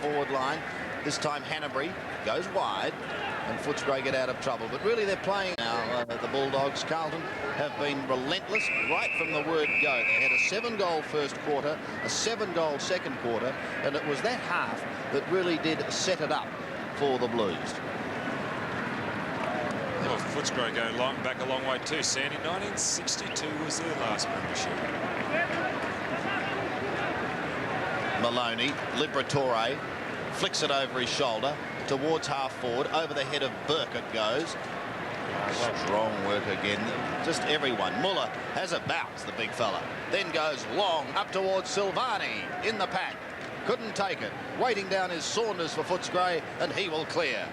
Forward line. This time Hanbury goes wide and Footscray get out of trouble. But really they're playing now. The Bulldogs, Carlton, have been relentless right from the word go. They had a 7-goal first quarter, a 7-goal second quarter, and it was that half that really did set it up for the Blues. Well, Footscray go back a long way too, Sandy. 1962 was their last membership. Maloney, Liberatore, flicks it over his shoulder towards half forward. Over the head of Burke it goes. Strong work again. Just everyone. Muller has a bounce, the big fella. Then goes long up towards Silvani in the pack. Couldn't take it. Waiting down is Saunders for Footscray, and he will clear.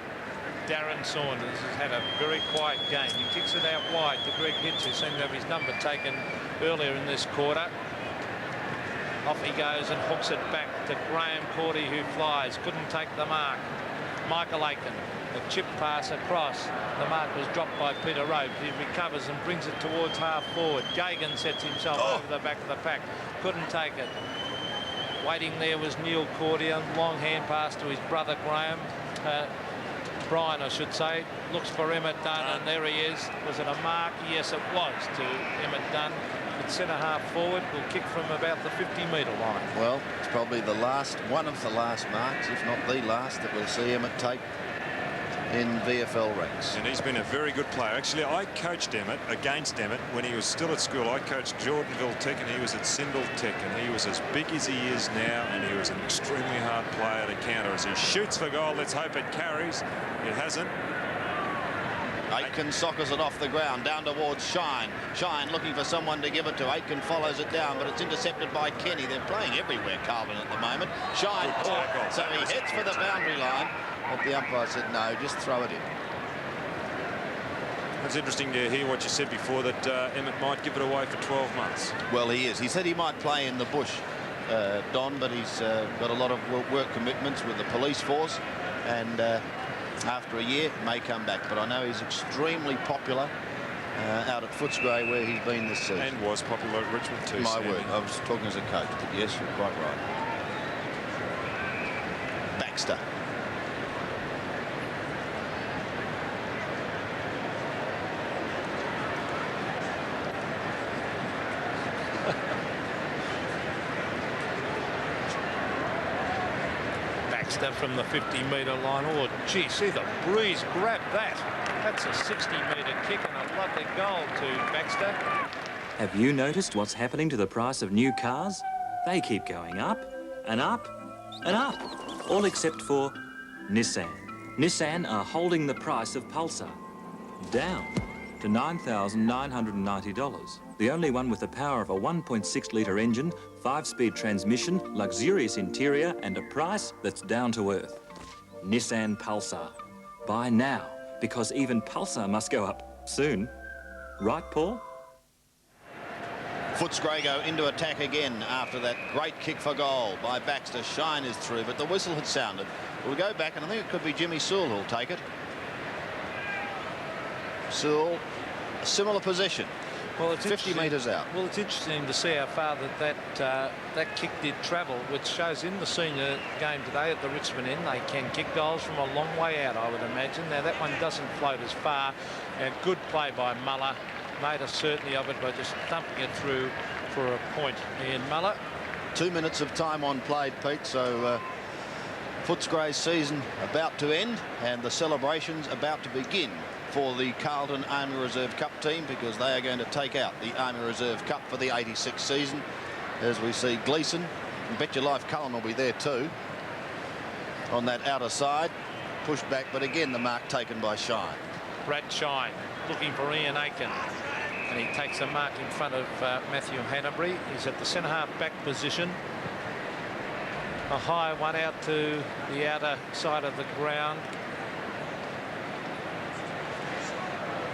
Darren Saunders has had a very quiet game. He kicks it out wide to Greg Hitch, who seemed to have his number taken earlier in this quarter. Off he goes and hooks it back to Graham Cordy, who flies. Couldn't take the mark. Michael Aiken, a chip pass across. The mark was dropped by Peter Rowe. He recovers and brings it towards half forward. Gagan sets himself over the back of the pack. Couldn't take it. Waiting there was Neil Cordy, a long hand pass to his brother Graham. Brian, I should say, looks for Emmett Dunne, and there he is. Was it a mark? Yes, it was to Emmett Dunne. At centre half forward, will kick from about the 50-metre line. Well, it's probably the last, one of the last marks, if not the last, that we'll see Emmett take in VFL ranks. And he's been a very good player. Actually, I coached Emmett, against Emmett, when he was still at school. I coached Jordanville Tech, and he was at Sindel Tech, and he was as big as he is now, and he was an extremely hard player to counter. As he shoots for goal, let's hope it carries. It hasn't. Aitken soccers it off the ground down towards Shine. Shine looking for someone to give it to. Aitken follows it down, but it's intercepted by Kenny. They're playing everywhere, Carlton, at the moment. Shine caught, so he heads for the boundary line, but the umpire said no, just throw it in. It's interesting to hear what you said before, that Emmett might give it away for 12 months. Well, he is. He said he might play in the bush, Don, but he's got a lot of work commitments with the police force, and after a year may come back. But I know he's extremely popular out at Footscray, where he's been this season. And was popular at Richmond too. My word, I was talking as a coach, but yes, you're quite right. Baxter. From the 50-metre line. Oh, gee, see the breeze grab that. That's a 60-metre kick and a lovely goal to Baxter. Have you noticed what's happening to the price of new cars? They keep going up and up and up, all except for Nissan. Nissan are holding the price of Pulsar down to $9,990. The only one with the power of a 1.6-litre engine, 5-speed transmission, luxurious interior, and a price that's down to earth. Nissan Pulsar. Buy now, because even Pulsar must go up soon. Right, Paul? Footscray go into attack again after that great kick for goal by Baxter. Shine is through, but the whistle had sounded. We'll go back, and I think it could be Jimmy Sewell who'll take it. Sewell, a similar position. Well, it's 50 metres out. Well, it's interesting to see how far that kick did travel, which shows in the senior game today at the Richmond end they can kick goals from a long way out, I would imagine. Now, that one doesn't float as far. And good play by Muller. Made a certainty of it by just thumping it through for a point. Ian Muller. 2 minutes of time on played, Pete, so Footscray's season about to end and the celebrations about to begin for the Carlton Army Reserve Cup team, because they are going to take out the Army Reserve Cup for the 86 season. As we see Gleeson, and bet your life Cullen will be there too, on that outer side. Pushed back, but again the mark taken by Shine. Brad Shine looking for Ian Aiken, and he takes a mark in front of Matthew Hanbury. He's at the centre half back position. A high one out to the outer side of the ground.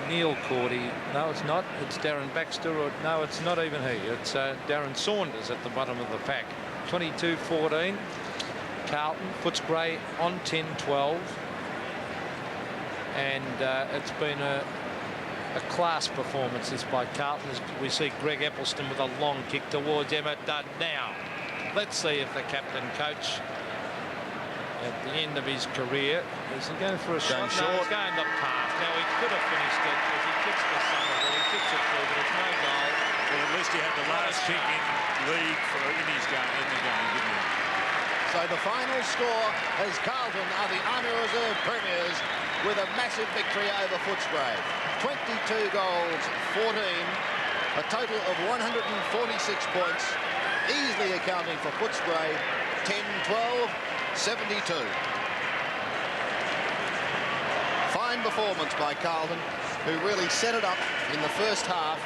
Neil Cordy. No, it's not. It's Darren Baxter. Or no, it's not even he. It's Darren Saunders at the bottom of the pack. 22-14. Carlton. Footscray on 10-12. And it's been a class performance this by Carlton. As we see Greg Eppelston with a long kick towards Emmett Dunne. Now, let's see if the captain coach at the end of his career. Is he going for a shot? Going short. No, he's going the path. Now, he could have finished it because he kicks the Somerville. He kicks it through, but it's no goal. Well, at least he had the last kick in league in the game, didn't he? So the final score is Carlton are the Army Reserve Premiers with a massive victory over Footscray. 22 goals, 14, a total of 146 points, easily accounting for Footscray, 10-12, 72. Fine performance by Carlton, who really set it up in the first half.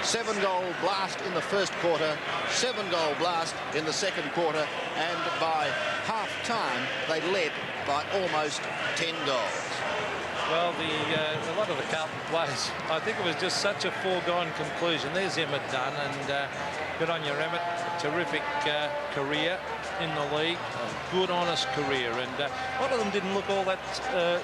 7-goal blast in the first quarter, 7-goal blast in the second quarter, and by half-time they led by almost 10 goals. Well, a lot of the Carlton players, I think it was just such a foregone conclusion. There's EMMETT done, and good on you, EMMETT. Terrific career in the league, a good, honest career, and a lot of them didn't look all that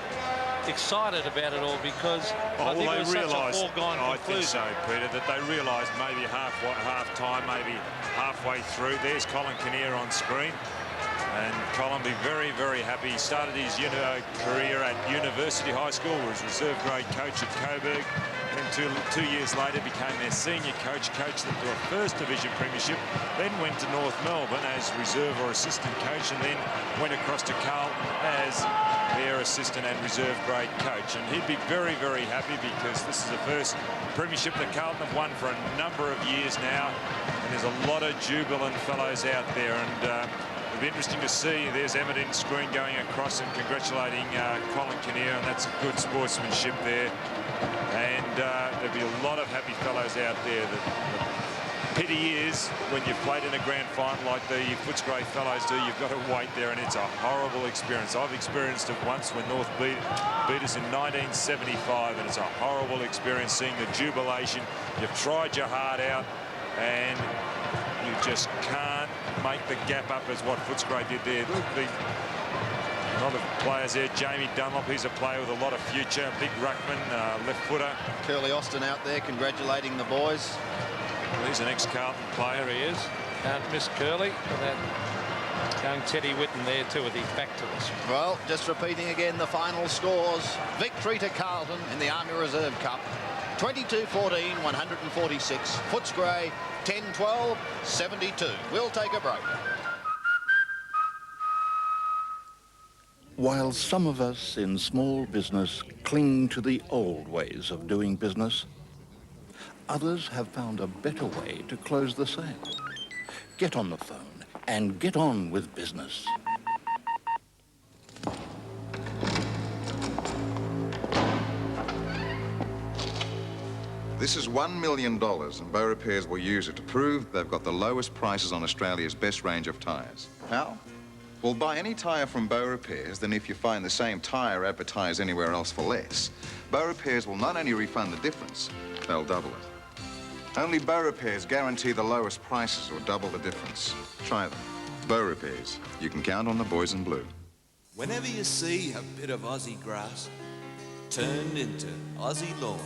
excited about it all because I think it was such a foregone conclusion. I think so, Peter, that they realised maybe half-time, maybe halfway through. There's Colin Kinnear on screen. And Colin will be very, very happy. He started his career at University High School, was reserve grade coach at Coburg. And then two years later became their senior coach, coached them to a first division premiership, then went to North Melbourne as reserve or assistant coach, and then went across to Carlton as their assistant and reserve grade coach. And he'd be very, very happy because this is the first premiership that Carlton have won for a number of years now. And there's a lot of jubilant fellows out there. And it'll be interesting to see. There's EMMETT in screen going across and congratulating Colin Kinnear, and that's good sportsmanship there. And there'll be a lot of happy fellows out there. The pity is when you've played in a grand final like the Footscray fellows do, you've got to wait there, and it's a horrible experience. I've experienced it once when North beat us in 1975, and it's a horrible experience seeing the jubilation. You've tried your heart out, and you just can't make the gap up as what Footscray did there. A lot of players there. Jamie Dunlop, he's a player with a lot of future. Big ruckman, left footer. Curly Austin out there congratulating the boys. Well, he's an ex-Carlton player. There he is. Can't miss Curly. And that young Teddy Whitten there too with his back to us. Well, just repeating again the final scores. Victory to Carlton in the Army Reserve Cup. 22-14, 146. Footscray, 10-12, 72. We'll take a break. While some of us in small business cling to the old ways of doing business, others have found a better way to close the sale. Get on the phone and get on with business. This is $1 million, and Bow Repairs will use it to prove they've got the lowest prices on Australia's best range of tyres. How? Well, buy any tyre from Bow Repairs, then if you find the same tyre advertised anywhere else for less, Bow Repairs will not only refund the difference, they'll double it. Only Bow Repairs guarantee the lowest prices or double the difference. Try them. Bow Repairs. You can count on the boys in blue. Whenever you see a bit of Aussie grass turned into Aussie lawn,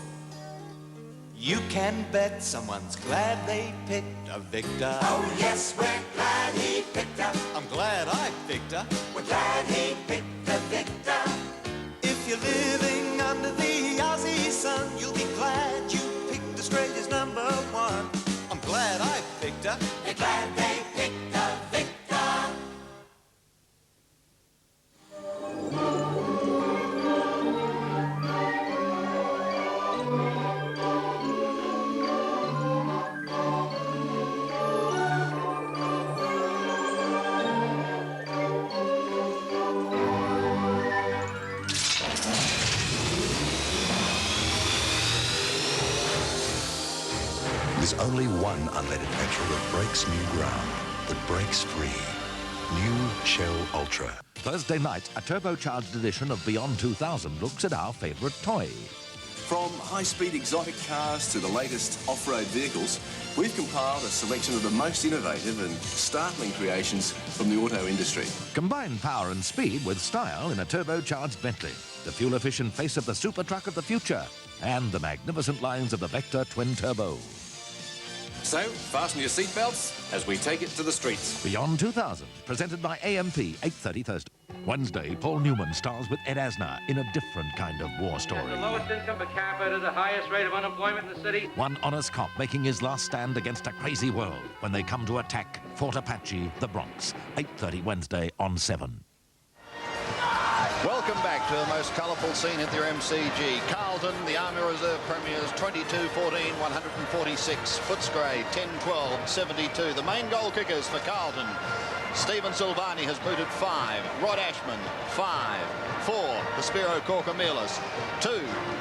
you can bet someone's glad they picked a Victor. Oh yes, we're glad he picked up. I'm glad I picked her. We're glad he picked the Victor. If you're living under the Aussie sun, you'll be glad you picked Australia's #1. I'm glad I picked her. They're glad they picked a Victor. There's only one unleaded petrol that breaks new ground, that breaks free. New Shell Ultra. Thursday night, a turbocharged edition of Beyond 2000 looks at our favourite toy. From high-speed exotic cars to the latest off-road vehicles, we've compiled a selection of the most innovative and startling creations from the auto industry. Combine power and speed with style in a turbocharged Bentley, the fuel-efficient face of the super truck of the future, and the magnificent lines of the Vector Twin Turbo. So, fasten your seatbelts as we take it to the streets. Beyond 2000, presented by AMP, 8:30 Thursday. Wednesday, Paul Newman stars with Ed Asner in a different kind of war story. The lowest income per capita, the highest rate of unemployment in the city. One honest cop making his last stand against a crazy world when they come to attack Fort Apache, the Bronx. 8:30 Wednesday on 7. Welcome back to the most colourful scene at their MCG. Carlton, the Army Reserve Premiers, 22-14, 146. Footscray, 10-12, 72. The main goal kickers for Carlton. Stephen Silvani has booted 5. Rod Ashman, 5. 4 to Spiro Korkamilis. 2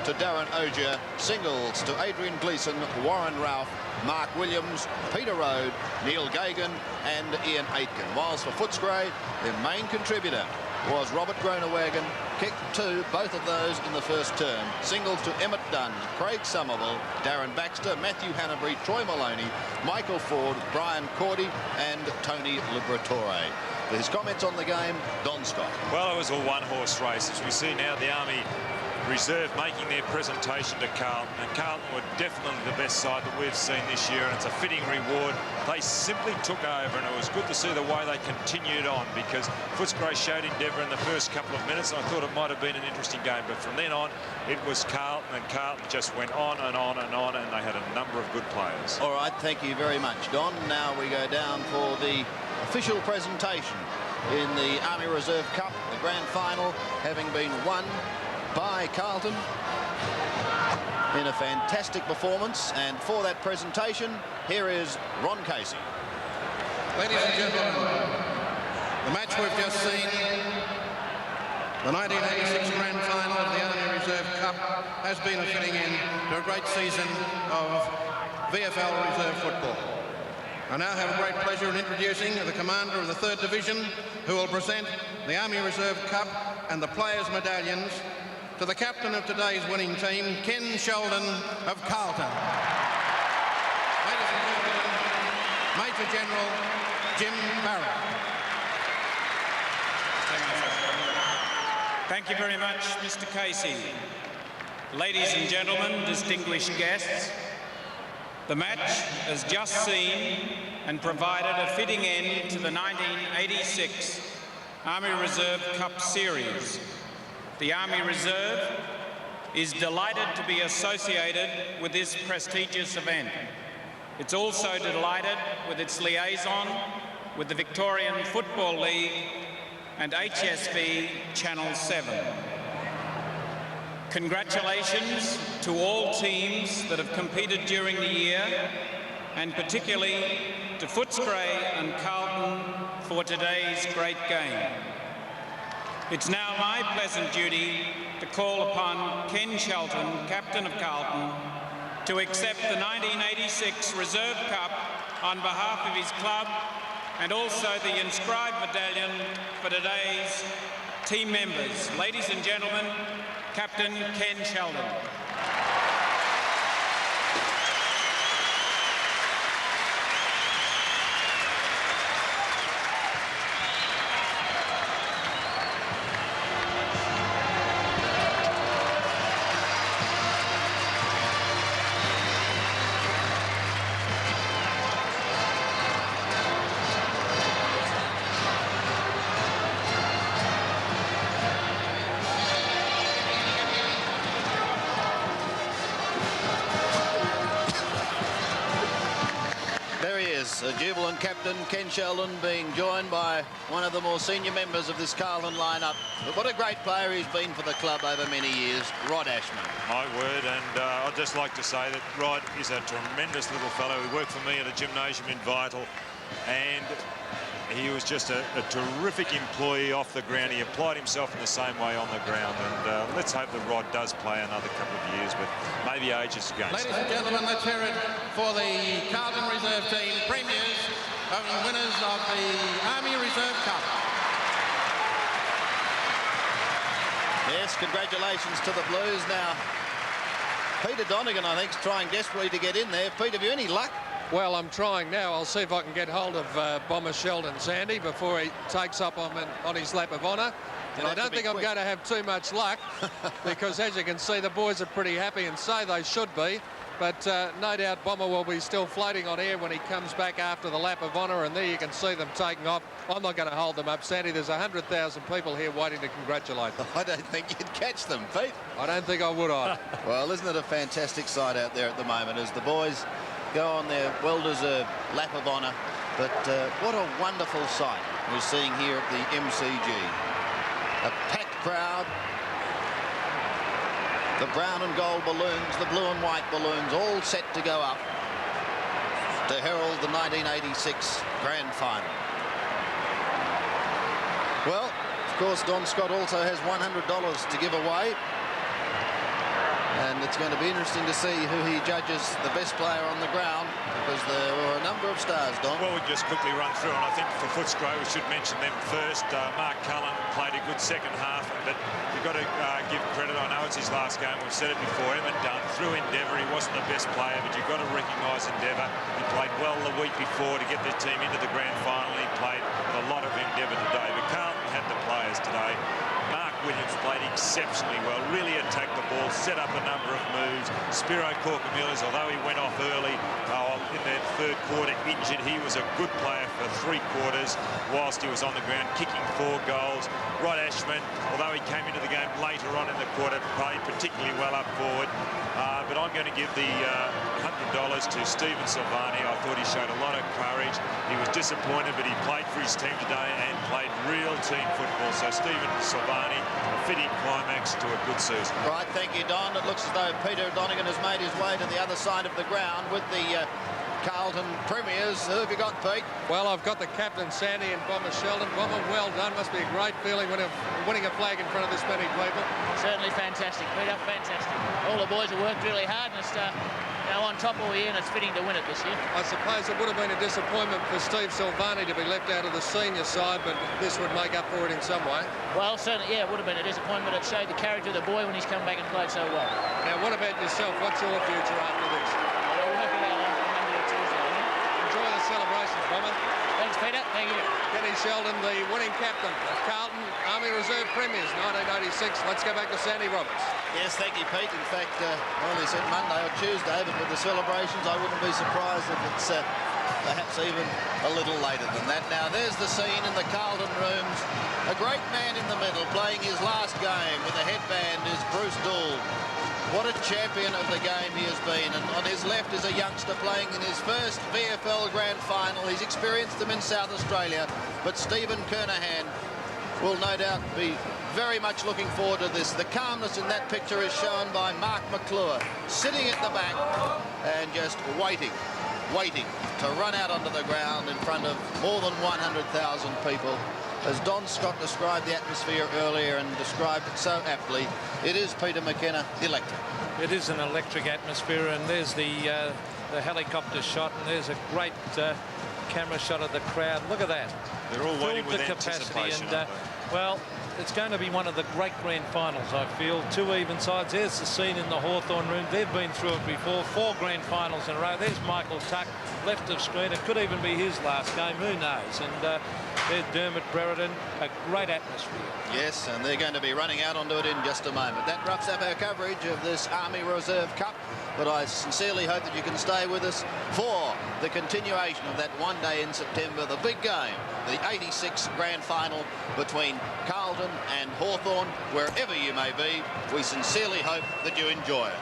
to Darren Ogier. Singles to Adrian Gleeson, Warren Ralph, Mark Williams, Peter Rode, Neil Gagan and Ian Aitken. Whilst for Footscray, their main contributor was Robert Groenewagen, kicked 2, both of those in the first term. Singles to Emmett Dunn, Craig Somerville, Darren Baxter, Matthew Hannabury, Troy Maloney, Michael Ford, Brian Cordy and Tony Liberatore. For his comments on the game, Don Scott. Well, it was a one-horse race. As we see now, the Army Reserve making their presentation to Carlton, and Carlton were definitely the best side that we've seen this year, and it's a fitting reward. They simply took over, and it was good to see the way they continued on, because Footscray showed endeavour in the first couple of minutes, and I thought it might have been an interesting game, but from then on it was Carlton, and Carlton just went on and on and on, and they had a number of good players. All right, thank you very much, Don. Now we go down for the official presentation in the Army Reserve Cup, the grand final having been won by Carlton in a fantastic performance. And for that presentation, here is Ron Casey. Ladies and gentlemen, the match we've just seen, the 1986 Grand Final of the Army Reserve Cup, has been a fitting end to a great season of VFL Reserve football. I now have a great pleasure in introducing the commander of the 3rd Division, who will present the Army Reserve Cup and the players' medallions to the captain of today's winning team, Ken Sheldon of Carlton. Ladies and gentlemen, Major General Jim Barrett. Thank you very much, Mr. Casey. Ladies and gentlemen, distinguished guests, the match has just seen and provided a fitting end to the 1986 Army Reserve Cup Series. The Army Reserve is delighted to be associated with this prestigious event. It's also delighted with its liaison with the Victorian Football League and HSV Channel 7. Congratulations to all teams that have competed during the year, and particularly to Footscray and Carlton for today's great game. It's now my pleasant duty to call upon Ken Sheldon, captain of Carlton, to accept the 1986 Reserve Cup on behalf of his club, and also the inscribed medallion for today's team members. Ladies and gentlemen, Captain Ken Sheldon. The jubilant captain, Ken Sheldon, being joined by one of the more senior members of this Carlton lineup. But what a great player he's been for the club over many years, Rod Ashman. My word, and I'd just like to say that Rod is a tremendous little fellow. He worked for me at a gymnasium in Vital, and he was just a terrific employee off the ground. He applied himself in the same way on the ground, and let's hope that Rod does play another couple of years, but maybe age is against. Ladies and gentlemen, let's hear it for the Carlton Reserve team, premiers and winners of the Army Reserve Cup. Yes, congratulations to the Blues. Now, Peter Donegan, I think, is trying desperately to get in there. Pete, have you any luck? Well, I'm trying now. I'll see if I can get hold of Bomber Sheldon Sandy before he takes up on his lap of honour. And I don't think I'm going to have too much luck because, as you can see, the boys are pretty happy, and so they should be. But no doubt Bomber will be still floating on air when he comes back after the lap of honour, and there you can see them taking off. I'm not going to hold them up, Sandy. There's 100,000 people here waiting to congratulate them. I don't think you'd catch them, Pete. I don't think I would either. Well, isn't it a fantastic sight out there at the moment as the boys go on their well-deserved lap of honour. But what a wonderful sight we're seeing here at the MCG. A packed crowd. The brown and gold balloons, the blue and white balloons, all set to go up to herald the 1986 Grand Final. Well, of course, Don Scott also has $100 to give away. And it's going to be interesting to see who he judges the best player on the ground, because there were a number of stars, Don. Well, we'll just quickly run through, and I think for Footscray we should mention them first. Mark Cullen played a good second half, but you've got to give credit. I know it's his last game. We've said it before. EMMETT Dunne, through endeavour, he wasn't the best player, but you've got to recognise endeavour. He played well the week before to get their team into the grand final. He played with a lot of endeavour today, but Carlton had the players today. Mark Williams played exceptionally well, really attacked the ball, set up a number of moves. Spiro Corkamillas, although he went off early in that third quarter injured, he was a good player for 3 quarters whilst he was on the ground, kicking 4 goals. Rod Ashman, although he came into the game later on in the quarter, played particularly well up forward. But I'm going to give the $100 to Stephen Silvani. I thought he showed a lot of courage. He was disappointed, but he played for his team today and played real team football. So Stephen Silvani, a fitting climax to a good season. Right, thank you, Don. It looks as though Peter Donegan has made his way to the other side of the ground with the Carlton Premiers. Who have you got, Pete? Well, I've got the captain, Sandy, and Bomber Sheldon. Bomber, well done. Must be a great feeling when winning a flag in front of this many people. Certainly fantastic, Peter, fantastic. All the boys have worked really hard, and it's on top all year, and it's fitting to win it this year. I suppose it would have been a disappointment for Steve Silvani to be left out of the senior side, but this would make up for it in some way. Well, certainly, yeah, it would have been a disappointment. It showed the character of the boy when he's come back and played so well. Now, what about yourself? What's your future after this? We'll work it out on Monday or Tuesday. Enjoy the celebrations, Bomber. Thanks, Peter. Thank you. Kenny Sheldon, the winning captain of Carlton Army Reserve Premiers 1986. Let's go back to Sandy Roberts. Yes, thank you, Pete. In fact, I only said Monday or Tuesday, but with the celebrations, I wouldn't be surprised if it's perhaps even a little later than that. Now, there's the scene in the Carlton rooms. A great man in the middle playing his last game with a headband is Bruce Dool. What a champion of the game he has been. And on his left is a youngster playing in his first VFL Grand Final. He's experienced them in South Australia, but Stephen Kernahan will no doubt be very much looking forward to this. The calmness in that picture is shown by Mark McClure, sitting at the back and just waiting to run out onto the ground in front of more than 100,000 people. As Don Scott described the atmosphere earlier and described it so aptly, it is, Peter McKenna, electric. It is an electric atmosphere, and there's the helicopter shot, and there's a great camera shot of the crowd. Look at that. They're all waiting with capacity, anticipation. and well, it's going to be one of the great grand finals, I feel. 2 even sides. There's the scene in the Hawthorn room. They've been through it before. 4 grand finals in a row. There's Michael Tuck, left of screen. It could even be his last game. Who knows? And there's Dermot Brereton. A great atmosphere. Yes, and they're going to be running out onto it in just a moment. That wraps up our coverage of this Army Reserve Cup. But I sincerely hope that you can stay with us for the continuation of that one day in September, the big game, the 86 grand final between Carlton and Hawthorn. Wherever you may be, we sincerely hope that you enjoy it.